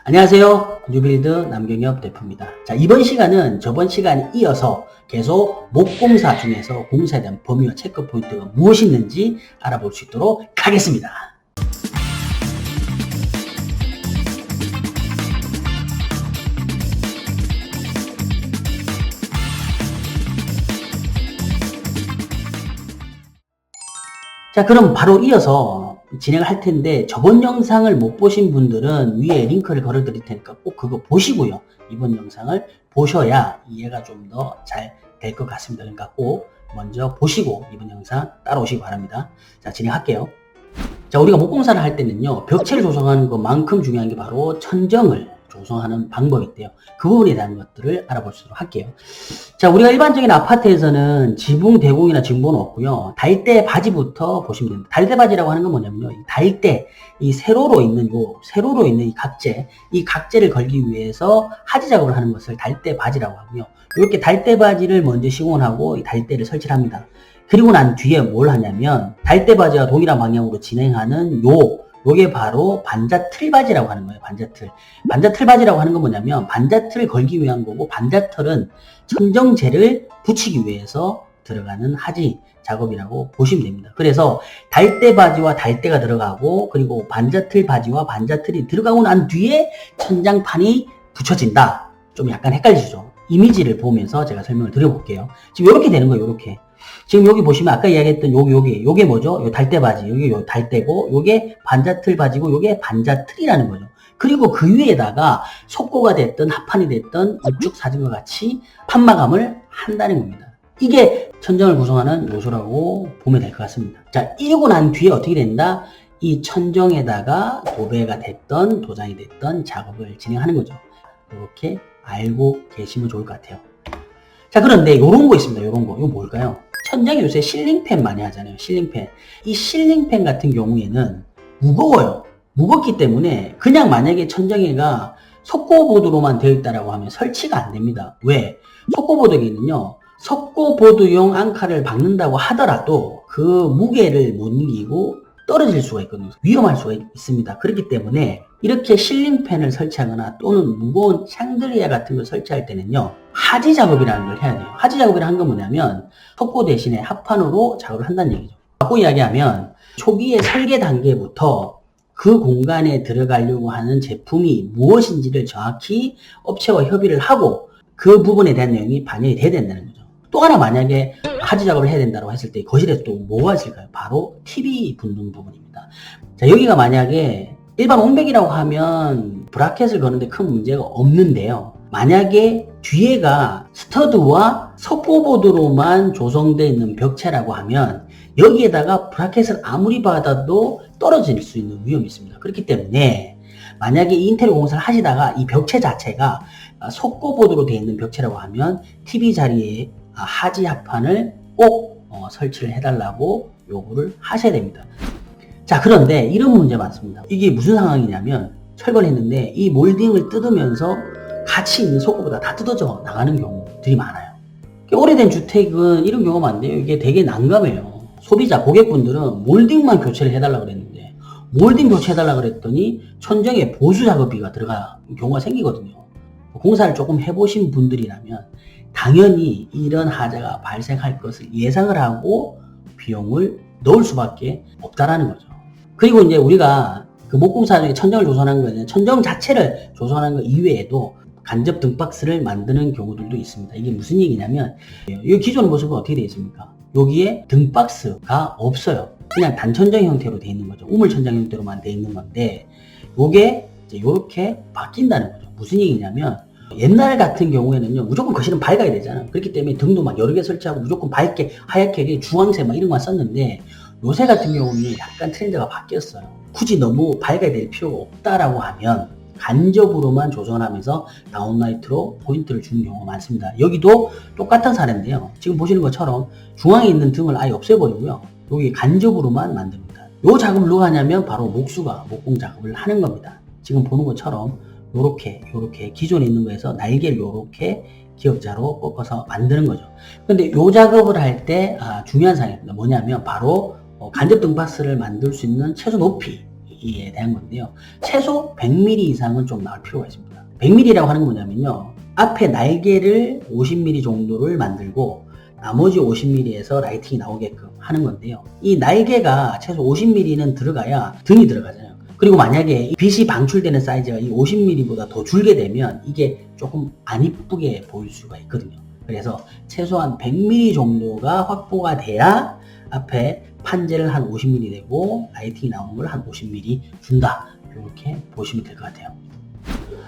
안녕하세요. 뉴빌드 남경엽 대표입니다. 자, 이번 시간은 저번 시간에 이어서 계속 목공사 중에서 공사에 대한 범위와 체크 포인트가 무엇이 있는지 알아볼 수 있도록 하겠습니다. 자, 그럼 바로 이어서 진행을 할 텐데, 저번 영상을 못 보신 분들은 위에 링크를 걸어 드릴 테니까 꼭 그거 보시고요. 이번 영상을 보셔야 이해가 좀 더 잘 될 것 같습니다. 그러니까 꼭 먼저 보시고 이번 영상 따라오시기 바랍니다. 자, 진행할게요. 자, 우리가 목공사를 할 때는요, 벽체를 조성하는 것만큼 중요한 게 바로 천정을 조성하는 방법이 있대요. 그 부분에 대한 것들을 알아볼 수 있도록 할게요. 자, 우리가 일반적인 아파트에서는 지붕 대공이나 증보는 없고요. 달대 바지부터 보시면 됩니다. 달대 바지라고 하는 건 뭐냐면요, 이 달대, 이 세로로 있는 이 각재를 걸기 위해서 하지 작업을 하는 것을 달대 바지라고 하고요. 이렇게 달대 바지를 먼저 시공을 하고 이 달대를 설치를 합니다. 그리고 난 뒤에 뭘 하냐면 달대 바지와 동일한 방향으로 진행하는 요게 바로 반자틀 바지라고 하는 거예요. 반자틀 바지라고 하는 건 뭐냐면 반자틀을 걸기 위한 거고, 반자틀은 천정재를 붙이기 위해서 들어가는 하지 작업이라고 보시면 됩니다. 그래서 달대 바지와 달대가 들어가고, 그리고 반자틀 바지와 반자틀이 들어가고 난 뒤에 천장판이 붙여진다. 좀 약간 헷갈리시죠? 이미지를 보면서 제가 설명을 드려볼게요. 지금 이렇게 되는 거예요. 이렇게. 지금 여기 보시면 아까 이야기했던 요게 뭐죠? 요 달대 바지, 요 달대고, 요게 반자틀 바지고, 요게 반자틀이라는 거죠. 그리고 그 위에다가 석고가 됐든 합판이 됐든 이쪽 사진과 같이 판마감을 한다는 겁니다. 이게 천정을 구성하는 요소라고 보면 될 것 같습니다. 자, 이러고 난 뒤에 어떻게 된다? 이 천정에다가 도배가 됐던 도장이 됐던 작업을 진행하는 거죠. 이렇게 알고 계시면 좋을 것 같아요. 자, 그런데 요런 거 있습니다. 요런 거. 이거 뭘까요? 천장에 요새 실링팬 많이 하잖아요. 실링팬. 이 실링팬 같은 경우에는 무거워요. 무겁기 때문에 그냥 만약에 천정에가 석고보드로만 되어 있다라고 하면 설치가 안 됩니다. 왜? 석고보드에는요, 석고보드용 앙카를 박는다고 하더라도 그 무게를 못 이기고 떨어질 수가 있거든요. 위험할 수가 있습니다. 그렇기 때문에 이렇게 실링팬을 설치하거나 또는 무거운 샹들리아 같은 걸 설치할 때는요, 하지 작업이라는 걸 해야 돼요. 하지 작업이라는 건 뭐냐면 석고 대신에 합판으로 작업을 한다는 얘기죠. 바꿔 이야기하면 초기의 설계 단계부터 그 공간에 들어가려고 하는 제품이 무엇인지를 정확히 업체와 협의를 하고 그 부분에 대한 내용이 반영이 돼야 된다는 거죠. 또 하나, 만약에 하지 작업을 해야 된다고 했을 때 거실에 또 뭐가 있을까요? 바로 TV 붙는 부분입니다. 자, 여기가 만약에 일반 온백이라고 하면 브라켓을 거는데 큰 문제가 없는데요. 만약에 뒤에가 스터드와 석고보드로만 조성되어 있는 벽체라고 하면 여기에다가 브라켓을 아무리 받아도 떨어질 수 있는 위험이 있습니다. 그렇기 때문에 만약에 인테리어 공사를 하시다가 이 벽체 자체가 석고보드로 되어 있는 벽체라고 하면 TV 자리에 하지 합판을 꼭 설치를 해달라고 요구를 하셔야 됩니다. 자, 그런데 이런 문제 많습니다. 이게 무슨 상황이냐면 철거를 했는데 이 몰딩을 뜯으면서 같이 있는 석고보드가 다 뜯어져 나가는 경우들이 많아요. 오래된 주택은 이런 경우가 많은데요. 이게 되게 난감해요. 소비자, 고객분들은 몰딩만 교체를 해달라고 그랬는데 몰딩 교체해달라고 그랬더니 천정에 보수 작업비가 들어가는 경우가 생기거든요. 공사를 조금 해보신 분들이라면 당연히 이런 하자가 발생할 것을 예상을 하고 비용을 넣을 수밖에 없다라는 거죠. 그리고 이제 우리가 그 목공사 중에 천정을 조성하는 거는 천정 자체를 조성하는 것 이외에도 간접 등박스를 만드는 경우들도 있습니다. 이게 무슨 얘기냐면, 이 기존 모습은 어떻게 되어 있습니까? 여기에 등박스가 없어요. 그냥 단천정 형태로 되어 있는 거죠. 우물천장 형태로만 되어 있는 건데, 요게 이제 이렇게 바뀐다는 거죠. 무슨 얘기냐면, 옛날 같은 경우에는요, 무조건 거실은 밝아야 되잖아요. 그렇기 때문에 등도 막 여러 개 설치하고 무조건 밝게, 하얗게, 주황색 막 이런 거 썼는데, 요새 같은 경우는 약간 트렌드가 바뀌었어요. 굳이 너무 밝아야 될 필요가 없다라고 하면 간접으로만 조정을 하면서 다운라이트로 포인트를 주는 경우가 많습니다. 여기도 똑같은 사례인데요. 지금 보시는 것처럼 중앙에 있는 등을 아예 없애버리고요. 여기 간접으로만 만듭니다. 요 작업을 누가 하냐면 바로 목수가 목공 작업을 하는 겁니다. 지금 보는 것처럼 요렇게 기존에 있는 거에서 날개를 요렇게 기역자로 꺾어서 만드는 거죠. 근데 요 작업을 할 때 중요한 사항입니다. 뭐냐면 바로 간접 등박스를 만들 수 있는 최소 높이, 100mm에 대한 건데요. 최소 100mm 이상은 좀 나올 필요가 있습니다. 100mm라고 하는 건 뭐냐면요. 앞에 날개를 50mm 정도를 만들고 나머지 50mm에서 라이팅이 나오게끔 하는 건데요. 이 날개가 최소 50mm는 들어가야 등이 들어가잖아요. 그리고 만약에 빛이 방출되는 사이즈가 이 50mm보다 더 줄게 되면 이게 조금 안 이쁘게 보일 수가 있거든요. 그래서 최소한 100mm 정도가 확보가 돼야 앞에 판재를 한 50mm 되고 라이팅이 나오는 걸 한 50mm 준다. 이렇게 보시면 될 것 같아요.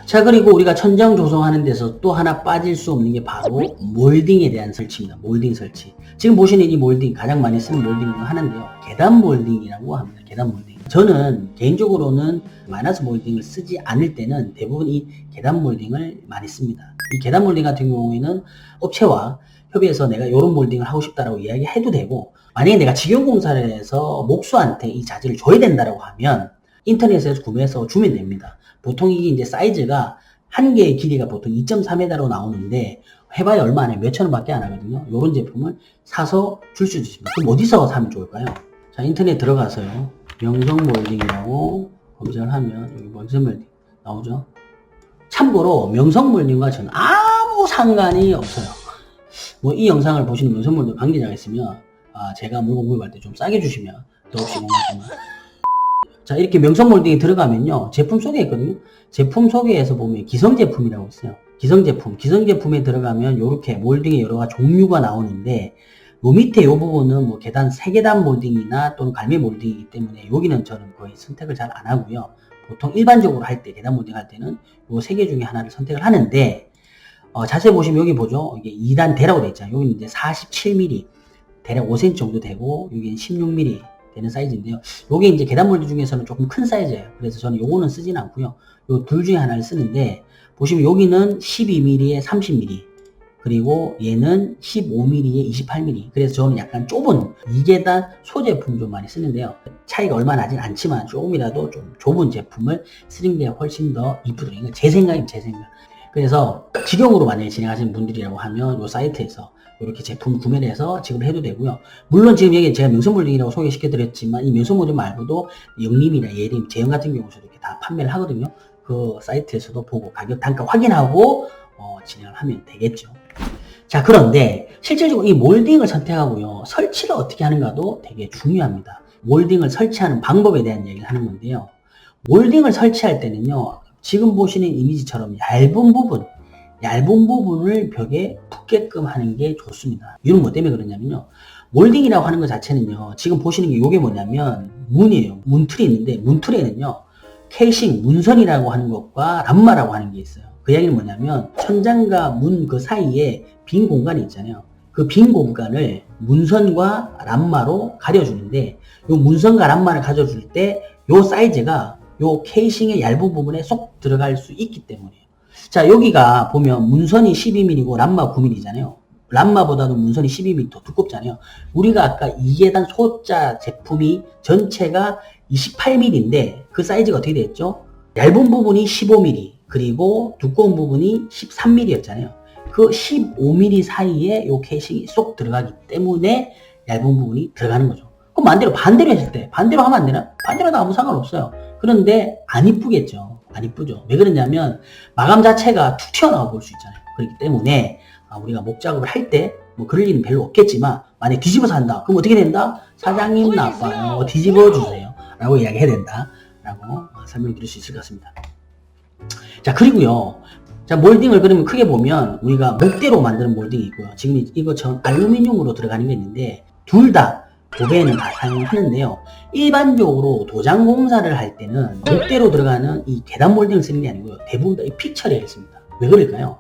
자, 그리고 우리가 천장 조성하는 데서 또 하나 빠질 수 없는 게 바로 몰딩에 대한 설치입니다. 몰딩 설치. 지금 보시는 이 몰딩, 가장 많이 쓰는 몰딩 중 하나인데요. 계단 몰딩이라고 합니다. 계단 몰딩. 저는 개인적으로는 마이너스 몰딩을 쓰지 않을 때는 대부분 이 계단 몰딩을 많이 씁니다. 이 계단 몰딩 같은 경우에는 업체와 협의해서 내가 이런 몰딩을 하고 싶다라고 이야기해도 되고, 만약에 내가 직영공사를 해서 목수한테 이 자재를 줘야 된다라고 하면 인터넷에서 구매해서 주면 됩니다. 보통 이게 이제 사이즈가 한 개의 길이가 보통 2.3m로 나오는데 해봐야 얼마 안 해요. 몇천 원밖에 안 하거든요. 이런 제품을 사서 줄 수 있습니다. 그럼 어디서 사면 좋을까요? 자, 인터넷 들어가서요. 명성 몰딩이라고 검색을 하면 여기 명성 몰딩 나오죠. 참고로 명성 몰딩과 저는 아무 상관이 없어요. 뭐 이 영상을 보시는 명성 몰딩 관계자가 있으면 제가 물건 구입할 때 좀 싸게 주시면 더없이 고맙지만, 자, 이렇게 명성 몰딩이 들어가면요. 제품 소개 있거든요. 제품 소개에서 보면 기성 제품이라고 있어요. 기성 제품에 들어가면 이렇게 몰딩의 여러 가지 종류가 나오는데, 요 밑에 요 부분은 뭐 계단, 세계단 몰딩이나 또는 갈매 몰딩이기 때문에 여기는 저는 거의 선택을 잘 안 하고요. 보통 일반적으로 할 때, 계단 몰딩 할 때는 요 세 개 중에 하나를 선택을 하는데, 자세히 보시면 여기 보죠. 이게 2단 대라고 되어 있잖아요. 여기는 이제 47mm, 대략 5cm 정도 되고, 여기는 16mm 되는 사이즈인데요. 요게 이제 계단 몰딩 중에서는 조금 큰 사이즈예요. 그래서 저는 요거는 쓰진 않고요. 요 둘 중에 하나를 쓰는데, 보시면 여기는 12mm에 30mm, 그리고 얘는 15mm에 28mm. 그래서 저는 약간 좁은 2계단 소제품 좀 많이 쓰는데요. 차이가 얼마 나진 않지만 조금이라도 좀 좁은 제품을 쓰는 게 훨씬 더 이쁘더라고요. 이건 제 생각입니다. 제 생각. 그래서 직영으로 만약에 진행하시는 분들이라고 하면 요 사이트에서 이렇게 제품 구매를 해서 지급을 해도 되고요. 물론 지금 여기 제가 명성몰딩이라고 소개시켜드렸지만 이 명성몰딩 말고도 영림이나 예림, 제형 같은 경우도 이렇게 다 판매를 하거든요. 그 사이트에서도 보고 가격 단가 확인하고 진행을 하면 되겠죠. 자, 그런데 실질적으로 이 몰딩을 선택하고요. 설치를 어떻게 하는가도 되게 중요합니다. 몰딩을 설치하는 방법에 대한 얘기를 하는 건데요. 몰딩을 설치할 때는요. 지금 보시는 이미지처럼 얇은 부분을 벽에 붙게끔 하는 게 좋습니다. 이건 뭐 때문에 그러냐면요. 몰딩이라고 하는 것 자체는요. 지금 보시는 게 이게 뭐냐면 문이에요. 문틀이 있는데 문틀에는요. 케이싱, 문선이라고 하는 것과 람마라고 하는 게 있어요. 그 이야기는 뭐냐면 천장과 문 그 사이에 빈 공간이 있잖아요. 그 빈 공간을 문선과 람마로 가려주는데 요 문선과 람마를 가져줄 때 요 사이즈가 요 케이싱의 얇은 부분에 쏙 들어갈 수 있기 때문이에요. 자, 여기가 보면 문선이 12mm고 람마 9mm잖아요. 람마보다도 문선이 12mm 더 두껍잖아요. 우리가 아까 2계단 소자 제품이 전체가 28mm인데 그 사이즈가 어떻게 됐죠? 얇은 부분이 15mm 그리고 두꺼운 부분이 13mm였잖아요. 그 15mm 사이에 요 케이싱이 쏙 들어가기 때문에 얇은 부분이 들어가는 거죠. 그럼 반대로 했을 때 반대로 하면 안 되나? 반대로도 아무 상관없어요. 그런데 안 이쁘겠죠. 안 이쁘죠. 왜 그러냐면 마감 자체가 툭 튀어나와 볼 수 있잖아요. 그렇기 때문에 우리가 목 작업을 할 때 뭐 그럴 일은 별로 없겠지만 만약에 뒤집어서 한다. 그럼 어떻게 된다? 사장님 나빠요. 뒤집어 주세요. 라고 이야기해야 된다. 라고 설명드릴 수 있을 것 같습니다. 자, 그리고요. 자, 몰딩을 그러면 크게 보면 우리가 목대로 만드는 몰딩이 있고요. 지금 이것처럼 알루미늄으로 들어가는 게 있는데 둘 다 도배에는 다 사용을 하는데요. 일반적으로 도장 공사를 할 때는 목대로 들어가는 이 계단 몰딩을 쓰는 게 아니고요. 대부분 다 이 픽 처리를 씁니다. 왜 그럴까요?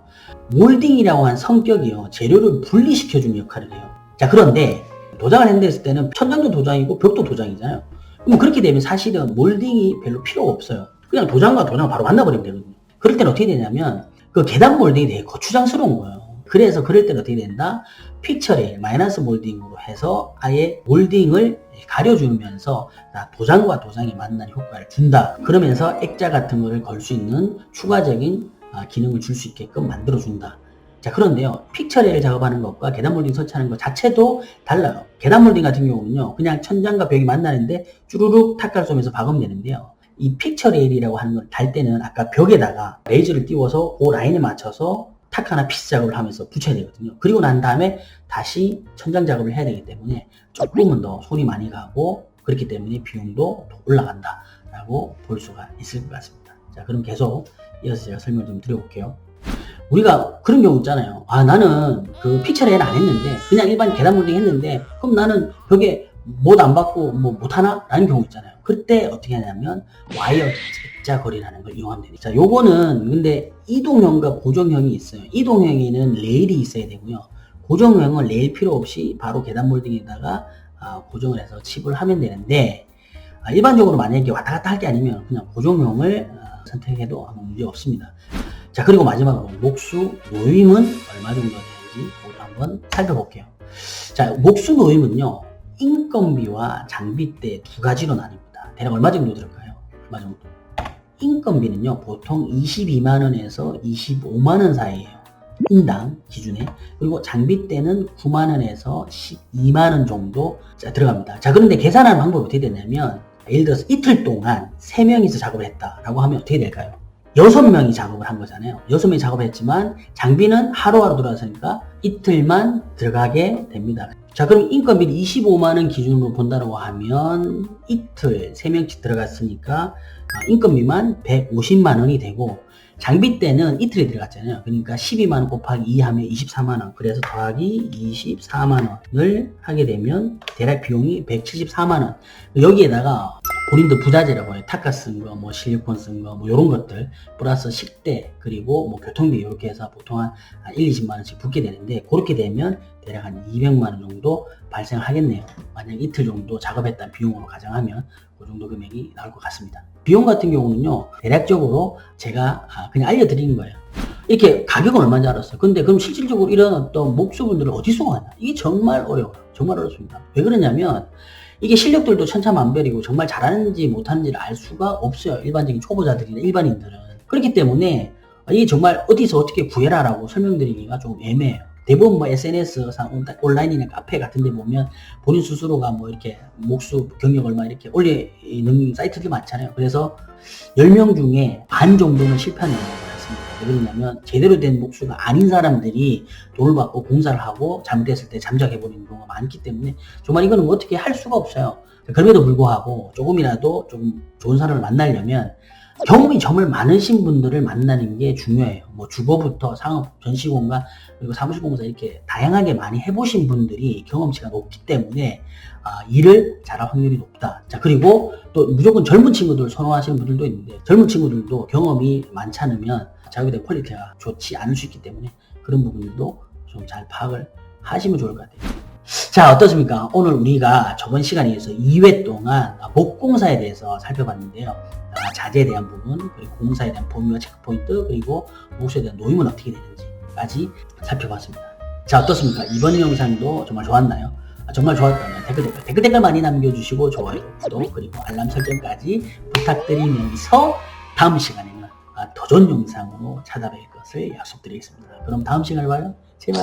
몰딩이라고 한 성격이요. 재료를 분리시켜주는 역할을 해요. 자, 그런데 도장을 핸들했을 때는 천장도 도장이고 벽도 도장이잖아요. 그럼 그렇게 되면 사실은 몰딩이 별로 필요가 없어요. 그냥 도장과 도장을 바로 만나버리면 되거든요. 그럴 때는 어떻게 되냐면 그 계단 몰딩이 되게 거추장스러운 거예요. 그래서 그럴 때는 어떻게 된다? 픽처리, 마이너스 몰딩으로 해서 아예 몰딩을 가려주면서 도장과 도장이 만나는 효과를 준다. 그러면서 액자 같은 거를 걸 수 있는 추가적인 기능을 줄 수 있게끔 만들어준다. 자, 그런데요. 픽처리를 작업하는 것과 계단 몰딩 설치하는 것 자체도 달라요. 계단 몰딩 같은 경우는요. 그냥 천장과 벽이 만나는데 쭈루룩 탁갈 쏘면서 박으면 되는데요. 이 픽처 레일이라고 하는 걸 달 때는 아까 벽에다가 레이저를 띄워서 그 라인에 맞춰서 탁 하나 피스 작업을 하면서 붙여야 되거든요. 그리고 난 다음에 다시 천장 작업을 해야 되기 때문에 조금은 더 손이 많이 가고 그렇기 때문에 비용도 더 올라간다 라고 볼 수가 있을 것 같습니다. 자, 그럼 계속 이어서 제가 설명 좀 드려볼게요. 우리가 그런 경우 있잖아요. 아, 나는 그 픽처 레일 안 했는데 그냥 일반 계단 몰딩 했는데 그럼 나는 벽에 못 안 받고 뭐 못하나? 라는 경우 있잖아요. 그때 어떻게 하냐면 와이어 잭자거리라는 걸 이용하면 됩니다. 자, 요거는 근데 이동형과 고정형이 있어요. 이동형에는 레일이 있어야 되고요. 고정형은 레일 필요 없이 바로 계단 몰딩에다가 고정을 해서 칩을 하면 되는데 일반적으로 만약에 왔다 갔다 할 게 아니면 그냥 고정형을 선택해도 아무 문제 없습니다. 자, 그리고 마지막으로 목수 노임은 얼마 정도 되는지 그걸 한번 살펴볼게요. 자, 목수 노임은요, 인건비와 장비대 두 가지로 나뉩니다. 대략 얼마 정도 들을까요? 얼마 정도? 인건비는요, 보통 22만원에서 25만원 사이에요. 인당 기준에. 그리고 장비대는 9만원에서 12만원 정도 들어갑니다. 자, 그런데 계산하는 방법이 어떻게 되냐면, 예를 들어서 이틀 동안 3명이서 작업을 했다라고 하면 어떻게 될까요? 6명이 작업을 한 거잖아요. 6명이 작업을 했지만 장비는 하루하루 들어갔으니까 이틀만 들어가게 됩니다. 자, 그럼 인건비를 25만원 기준으로 본다고 하면 이틀 3명씩 들어갔으니까 인건비만 150만원이 되고 장비 때는 이틀이 들어갔잖아요. 그러니까 12만원 곱하기 2 하면 24만원. 그래서 더하기 24만원을 하게 되면 대략 비용이 174만원. 여기에다가 본인도 부자재라고 해요. 타카 쓴 거, 뭐 실리콘 쓴 거, 뭐 요런 것들 플러스 식대 그리고 뭐 교통비 이렇게 해서 보통 한 1, 20만원씩 붙게 되는데 그렇게 되면 대략 한 200만원 정도 발생하겠네요. 만약 이틀 정도 작업했다는 비용으로 가정하면 그 정도 금액이 나올 것 같습니다. 비용 같은 경우는요, 대략적으로 제가 그냥 알려드리는 거예요. 이렇게 가격은 얼마인지 알았어요. 근데 그럼 실질적으로 이런 어떤 목수분들을 어디서 가냐? 이게 정말 어려워요. 정말 어렵습니다. 왜 그러냐면 이게 실력들도 천차만별이고 정말 잘하는지 못하는지를 알 수가 없어요. 일반적인 초보자들이나 일반인들은. 그렇기 때문에 이게 정말 어디서 어떻게 구해라라고 설명드리기가 좀 애매해요. 대부분 뭐 SNS상 온라인이나 카페 같은 데 보면 본인 스스로가 뭐 이렇게 목수 경력 얼마 이렇게 올리는 사이트들이 많잖아요. 그래서 10명 중에 반 정도는 실패하는 경우가 있습니다. 왜 그러냐면 제대로 된 목수가 아닌 사람들이 돈을 받고 공사를 하고 잘못됐을 때 잠적해버리는 경우가 많기 때문에 정말 이거는 뭐 어떻게 할 수가 없어요. 그럼에도 불구하고 조금이라도 좀 좋은 사람을 만나려면 경험이 정말 많으신 분들을 만나는 게 중요해요. 뭐 주거부터 상업, 전시공간, 그리고 사무실공사 이렇게 다양하게 많이 해보신 분들이 경험치가 높기 때문에 일을 잘할 확률이 높다. 자, 그리고 또 무조건 젊은 친구들 선호하시는 분들도 있는데 젊은 친구들도 경험이 많지 않으면 자기에 대한 퀄리티가 좋지 않을 수 있기 때문에 그런 부분들도 좀 잘 파악을 하시면 좋을 것 같아요. 자, 어떻습니까? 오늘 우리가 저번 시간에 의해서 2회 동안 목공사에 대해서 살펴봤는데요. 자재에 대한 부분, 그리고 공사에 대한 범위와 체크포인트, 그리고 목수에 대한 노임은 어떻게 되는지까지 살펴봤습니다. 자, 어떻습니까? 이번 영상도 정말 좋았나요? 정말 좋았다면 댓글 많이 남겨주시고 좋아요, 구독, 그리고 알람 설정까지 부탁드리면서 다음 시간에는 더 좋은 영상으로 찾아뵐 것을 약속드리겠습니다. 그럼 다음 시간에 봐요. 제발.